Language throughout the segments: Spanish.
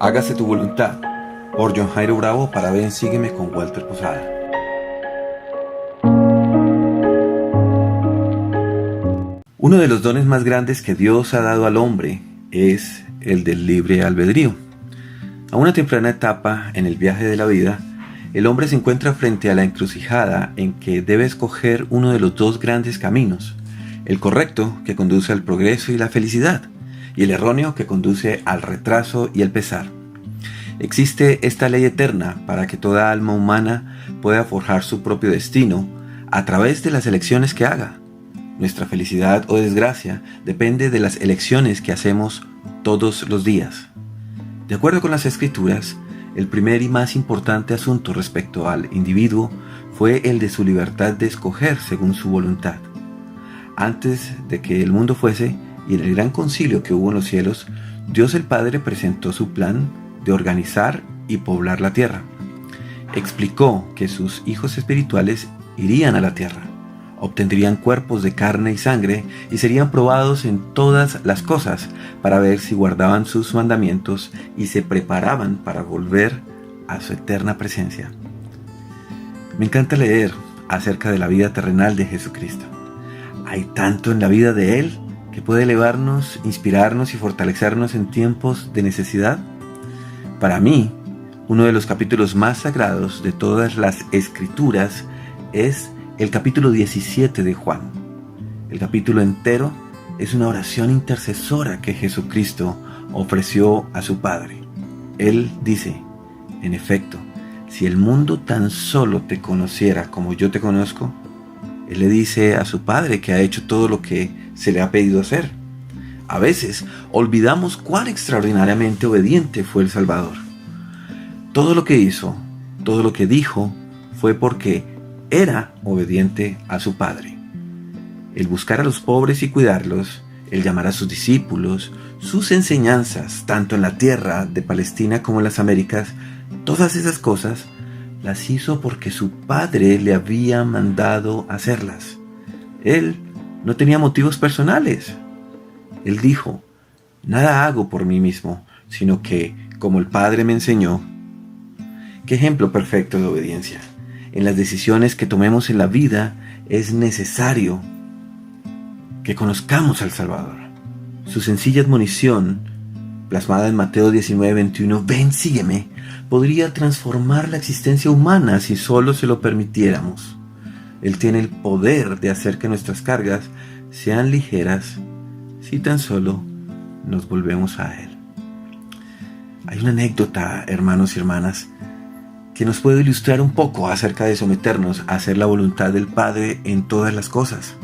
Hágase tu voluntad, por John Jairo Bravo para Ven Sígueme con Walter Posada. Uno de los dones más grandes que Dios ha dado al hombre es el del libre albedrío. A una temprana etapa en el viaje de la vida, el hombre se encuentra frente a la encrucijada en que debe escoger uno de los dos grandes caminos: el correcto, que conduce al progreso y la felicidad, y el erróneo, que conduce al retraso y el pesar. Existe esta ley eterna para que toda alma humana pueda forjar su propio destino a través de las elecciones que haga. Nuestra felicidad o desgracia depende de las elecciones que hacemos todos los días. De acuerdo con las Escrituras, el primer y más importante asunto respecto al individuo fue el de su libertad de escoger según su voluntad. Antes de que el mundo fuese, y en el gran concilio que hubo en los cielos, Dios el Padre presentó su plan de organizar y poblar la tierra. Explicó que sus hijos espirituales irían a la tierra, obtendrían cuerpos de carne y sangre y serían probados en todas las cosas para ver si guardaban sus mandamientos y se preparaban para volver a su eterna presencia. Me encanta leer acerca de la vida terrenal de Jesucristo. Hay tanto en la vida de Él que puede elevarnos, inspirarnos y fortalecernos en tiempos de necesidad. Para mí, uno de los capítulos más sagrados de todas las Escrituras es el capítulo 17 de Juan. El capítulo entero es una oración intercesora que Jesucristo ofreció a su Padre. Él dice, en efecto, si el mundo tan solo te conociera como yo te conozco, Él le dice a su Padre que ha hecho todo lo que se le ha pedido hacer. A veces olvidamos cuán extraordinariamente obediente fue el Salvador. Todo lo que hizo, todo lo que dijo, fue porque era obediente a su Padre. El buscar a los pobres y cuidarlos, el llamar a sus discípulos, sus enseñanzas, tanto en la tierra de Palestina como en las Américas, todas esas cosas las hizo porque su Padre le había mandado hacerlas. Él no tenía motivos personales. Él dijo, nada hago por mí mismo, sino que, como el Padre me enseñó. Qué ejemplo perfecto de obediencia. En las decisiones que tomemos en la vida es necesario que conozcamos al Salvador. Su sencilla admonición, plasmada en Mateo 19:21, ven, sígueme, podría transformar la existencia humana si solo se lo permitiéramos. Él tiene el poder de hacer que nuestras cargas sean ligeras si tan solo nos volvemos a Él. Hay una anécdota, hermanos y hermanas, que nos puede ilustrar un poco acerca de someternos a hacer la voluntad del Padre en todas las cosas.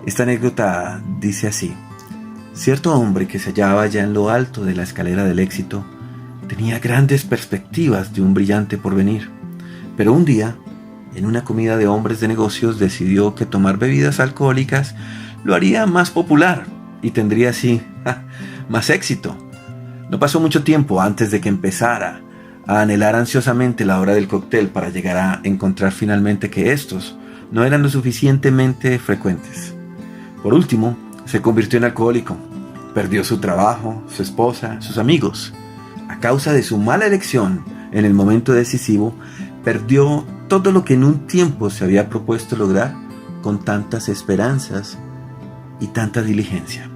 Esta anécdota dice así: cierto hombre que se hallaba ya en lo alto de la escalera del éxito tenía grandes perspectivas de un brillante porvenir, pero un día, en una comida de hombres de negocios, decidió que tomar bebidas alcohólicas lo haría más popular y tendría así más éxito. No pasó mucho tiempo antes de que empezara a anhelar ansiosamente la hora del cóctel para llegar a encontrar finalmente que estos no eran lo suficientemente frecuentes. Por último, se convirtió en alcohólico. Perdió su trabajo, su esposa, sus amigos. A causa de su mala elección en el momento decisivo, perdió todo lo que en un tiempo se había propuesto lograr con tantas esperanzas y tanta diligencia.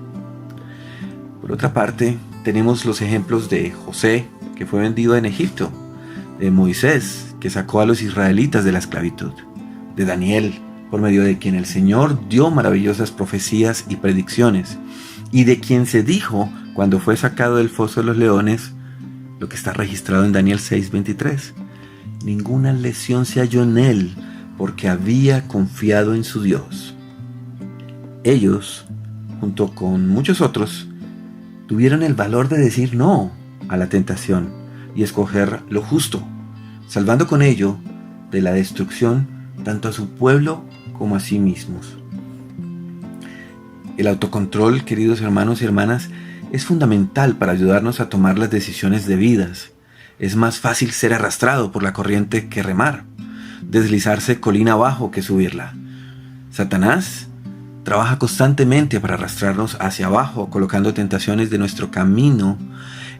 Por otra parte, tenemos los ejemplos de José, que fue vendido en Egipto, de Moisés, que sacó a los israelitas de la esclavitud, de Daniel, por medio de quien el Señor dio maravillosas profecías y predicciones, y de quien se dijo, cuando fue sacado del foso de los leones, lo que está registrado en Daniel 6:23, ninguna lesión se halló en él, porque había confiado en su Dios. Ellos, junto con muchos otros, tuvieron el valor de decir no a la tentación y escoger lo justo, salvando con ello de la destrucción tanto a su pueblo como a sí mismos. El autocontrol, queridos hermanos y hermanas, es fundamental para ayudarnos a tomar las decisiones debidas. Es más fácil ser arrastrado por la corriente que remar, deslizarse colina abajo que subirla. Satanás trabaja constantemente para arrastrarnos hacia abajo, colocando tentaciones de nuestro camino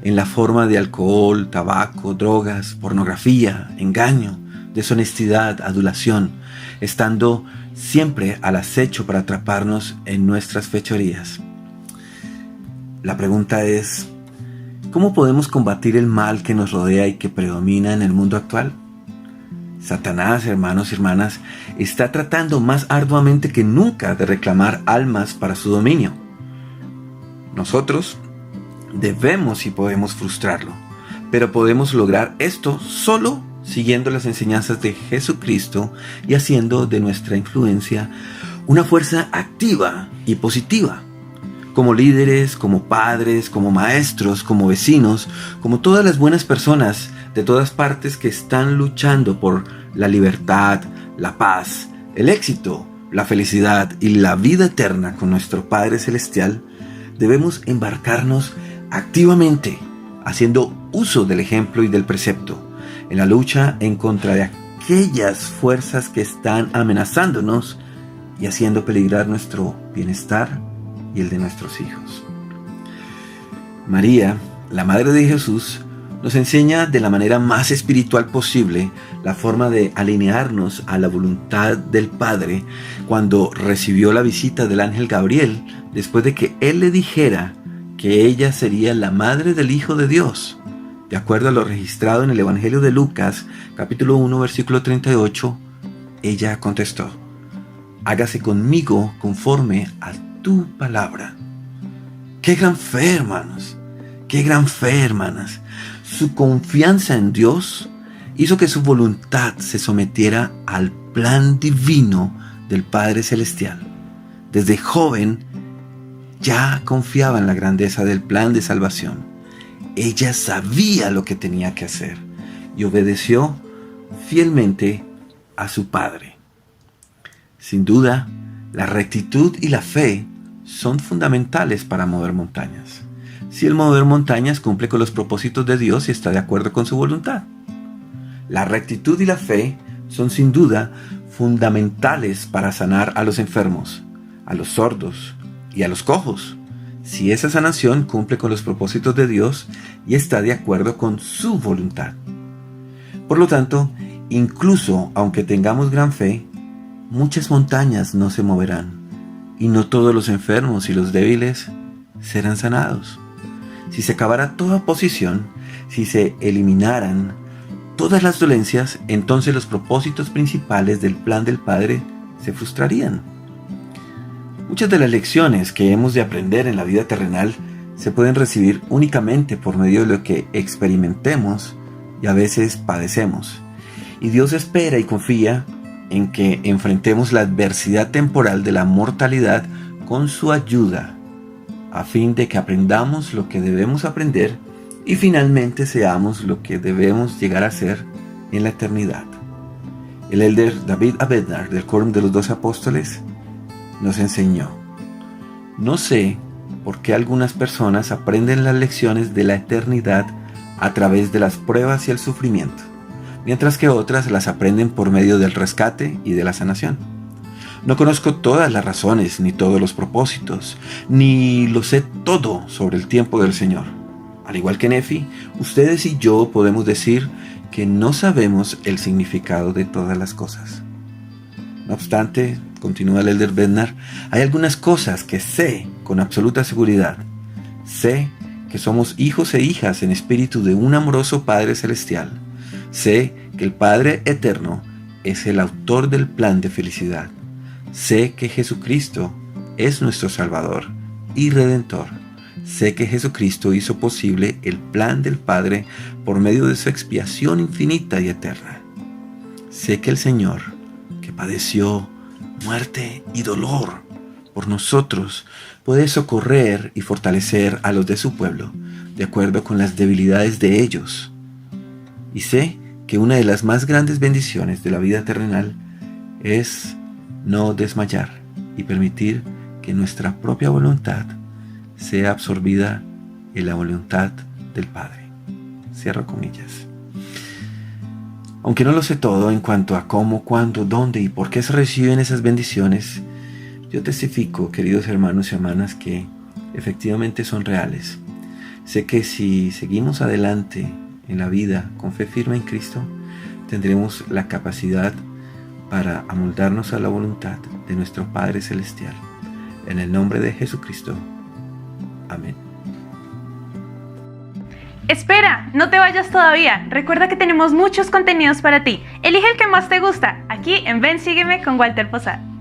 en la forma de alcohol, tabaco, drogas, pornografía, engaño, deshonestidad, adulación, estando siempre al acecho para atraparnos en nuestras fechorías. La pregunta es, ¿cómo podemos combatir el mal que nos rodea y que predomina en el mundo actual? Satanás, hermanos y hermanas, está tratando más arduamente que nunca de reclamar almas para su dominio. Nosotros debemos y podemos frustrarlo, pero podemos lograr esto solo siguiendo las enseñanzas de Jesucristo y haciendo de nuestra influencia una fuerza activa y positiva. Como líderes, como padres, como maestros, como vecinos, como todas las buenas personas de todas partes que están luchando por la libertad, la paz, el éxito, la felicidad y la vida eterna con nuestro Padre Celestial, debemos embarcarnos activamente, haciendo uso del ejemplo y del precepto, en la lucha en contra de aquellas fuerzas que están amenazándonos y haciendo peligrar nuestro bienestar y el de nuestros hijos. María, la Madre de Jesús, nos enseña de la manera más espiritual posible la forma de alinearnos a la voluntad del Padre cuando recibió la visita del ángel Gabriel después de que él le dijera que ella sería la madre del Hijo de Dios. De acuerdo a lo registrado en el Evangelio de Lucas, capítulo 1, versículo 38, ella contestó: hágase conmigo conforme a tu palabra. ¡Qué gran fe, hermanos! ¡Qué gran fe, hermanas! Su confianza en Dios hizo que su voluntad se sometiera al plan divino del Padre Celestial. Desde joven ya confiaba en la grandeza del plan de salvación. Ella sabía lo que tenía que hacer y obedeció fielmente a su Padre. Sin duda, la rectitud y la fe son fundamentales para mover montañas. Si el mover montañas cumple con los propósitos de Dios y está de acuerdo con su voluntad. La rectitud y la fe son sin duda fundamentales para sanar a los enfermos, a los sordos y a los cojos, si esa sanación cumple con los propósitos de Dios y está de acuerdo con su voluntad. Por lo tanto, incluso aunque tengamos gran fe, muchas montañas no se moverán y no todos los enfermos y los débiles serán sanados. Si se acabara toda oposición, si se eliminaran todas las dolencias, entonces los propósitos principales del plan del Padre se frustrarían. Muchas de las lecciones que hemos de aprender en la vida terrenal se pueden recibir únicamente por medio de lo que experimentemos y a veces padecemos. Y Dios espera y confía en que enfrentemos la adversidad temporal de la mortalidad con su ayuda, a fin de que aprendamos lo que debemos aprender y finalmente seamos lo que debemos llegar a ser en la eternidad. El elder David A. Bednar del Quórum de los 12 Apóstoles nos enseñó: no sé por qué algunas personas aprenden las lecciones de la eternidad a través de las pruebas y el sufrimiento, mientras que otras las aprenden por medio del rescate y de la sanación. No conozco todas las razones, ni todos los propósitos, ni lo sé todo sobre el tiempo del Señor. Al igual que Nefi, ustedes y yo podemos decir que no sabemos el significado de todas las cosas. No obstante, continúa el elder Bednar, hay algunas cosas que sé con absoluta seguridad. Sé que somos hijos e hijas en espíritu de un amoroso Padre Celestial. Sé que el Padre Eterno es el autor del plan de felicidad. Sé que Jesucristo es nuestro Salvador y Redentor. Sé que Jesucristo hizo posible el plan del Padre por medio de su expiación infinita y eterna. Sé que el Señor, que padeció muerte y dolor por nosotros, puede socorrer y fortalecer a los de su pueblo, de acuerdo con las debilidades de ellos. Y sé que una de las más grandes bendiciones de la vida terrenal es no desmayar y permitir que nuestra propia voluntad sea absorbida en la voluntad del Padre. Cierro comillas. Aunque no lo sé todo en cuanto a cómo, cuándo, dónde y por qué se reciben esas bendiciones, Yo testifico, queridos hermanos y hermanas, que efectivamente son reales. Sé que si seguimos adelante en la vida con fe firme en Cristo, tendremos la capacidad para amoldarnos a la voluntad de nuestro Padre Celestial. En el nombre de Jesucristo. Amén. Espera, no te vayas todavía. Recuerda que tenemos muchos contenidos para ti. Elige el que más te gusta, aquí en Ven Sígueme con Walter Posada.